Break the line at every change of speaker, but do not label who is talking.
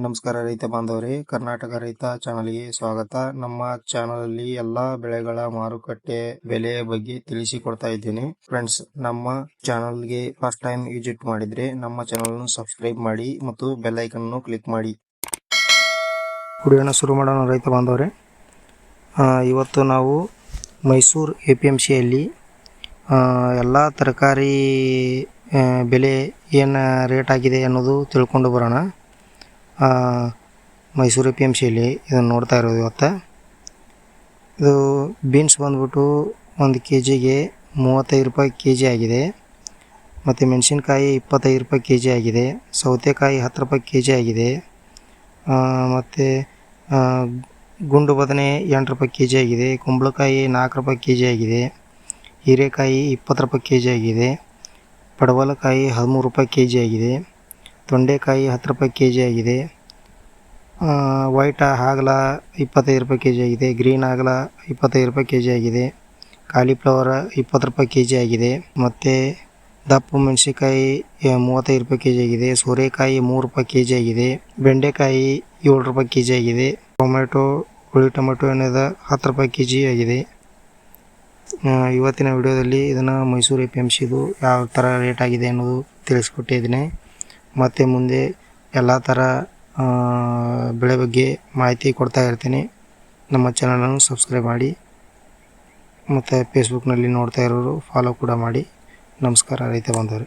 ನಮಸ್ಕಾರ ರೈತ ಬಾಂಧವರೇ, ಕರ್ನಾಟಕ ರೈತ ಚಾನಲ್ಗೆ ಸ್ವಾಗತ. ನಮ್ಮ ಚಾನಲಲ್ಲಿ ಎಲ್ಲಾ ಬೆಳೆಗಳ ಮಾರುಕಟ್ಟೆ ಬೆಲೆಯ ಬಗ್ಗೆ ತಿಳಿಸಿಕೊಡ್ತಾ ಇದ್ದೇನೆ. ಫ್ರೆಂಡ್ಸ್, ನಮ್ಮ ಚಾನಲ್ಗೆ ಫಸ್ಟ್ ಟೈಮ್ ವಿಸಿಟ್ ಮಾಡಿದ್ರೆ ನಮ್ಮ ಚಾನಲ್ ಸಬ್ಸ್ಕ್ರೈಬ್ ಮಾಡಿ ಮತ್ತು ಬೆಲ್ ಐಕನ್ ಕ್ಲಿಕ್ ಮಾಡಿ. ವಿಡಿಯೋನ ಶುರು ಮಾಡೋಣ ರೈತ ಬಾಂಧವರೇ. ಇವತ್ತು ನಾವು ಮೈಸೂರು APMCಯಲ್ಲಿ ಎಲ್ಲ ತರಕಾರಿ ಬೆಲೆ ಏನು ರೇಟ್ ಆಗಿದೆ ಅನ್ನೋದು ತಿಳ್ಕೊಂಡು ಬರೋಣ. ಮೈಸೂರು APMCಯಲ್ಲಿ ಇದನ್ನು ನೋಡ್ತಾ ಇರೋದು. ಇವತ್ತು ಇದು ಬೀನ್ಸ್ ಬಂದ್ಬಿಟ್ಟು 1 kgಗೆ 35 ರೂಪಾಯಿ kg ಆಗಿದೆ. ಮತ್ತು ಮೆಣಸಿನ್ಕಾಯಿ 25 ರೂಪಾಯಿ kg ಆಗಿದೆ. ಸೌತೆಕಾಯಿ 10 ರೂಪಾಯಿ kg ಆಗಿದೆ. ಮತ್ತು ಗುಂಡು ಬದನೆ 8 ರೂಪಾಯಿ kg ಆಗಿದೆ. ಕುಂಬಳಕಾಯಿ 4 ರೂಪಾಯಿ kg ಆಗಿದೆ. ಹೀರೆಕಾಯಿ 20 ರೂಪಾಯಿ kg ಆಗಿದೆ. ಪಡವಲಕಾಯಿ 13 ರೂಪಾಯಿ kg ಆಗಿದೆ. ತೊಂಡೆಕಾಯಿ 10 ರೂಪಾಯಿ kg ಆಗಿದೆ. ವೈಟ್ ಹಾಗಲ 25 ರೂಪಾಯಿ kg ಆಗಿದೆ. ಗ್ರೀನ್ ಹಾಗಲ 25 ರೂಪಾಯಿ kg ಆಗಿದೆ. ಕಾಲಿಫ್ಲವರ್ 20 ರೂಪಾಯಿ kg ಆಗಿದೆ. ಮತ್ತು ದಪ್ಪು ಮೆಣಸಿನ್ಕಾಯಿ 35 ರೂಪಾಯಿ kg ಆಗಿದೆ. ಸೋರೆಕಾಯಿ 3 ರೂಪಾಯಿ kg ಆಗಿದೆ. ಬೆಂಡೆಕಾಯಿ 7 ರೂಪಾಯಿ kg ಆಗಿದೆ. ಹುಳಿ ಟೊಮೆಟೊ ಏನಿದೆ 10 ರೂಪಾಯಿ kg ಆಗಿದೆ. ಇವತ್ತಿನ ವಿಡಿಯೋದಲ್ಲಿ ಇದನ್ನು ಮೈಸೂರು APMCದು ಯಾವ ಥರ ರೇಟ್ ಆಗಿದೆ ಅನ್ನೋದು ತಿಳಿಸ್ಕೊಟ್ಟಿದ್ದೀನಿ. ಮತ್ತು ಮುಂದೆ ಎಲ್ಲ ಥರ ಬೆಳೆ ಬಗ್ಗೆ ಮಾಹಿತಿ ಕೊಡ್ತಾ ಇರ್ತೀನಿ. ನಮ್ಮ ಚಾನಲನ್ನು ಸಬ್ಸ್ಕ್ರೈಬ್ ಮಾಡಿ ಮತ್ತು ಫೇಸ್ಬುಕ್ನಲ್ಲಿ ನೋಡ್ತಾ ಇರೋರು ಫಾಲೋ ಕೂಡ ಮಾಡಿ. ನಮಸ್ಕಾರ ರೈತ ಬಾಂಧವರೇ.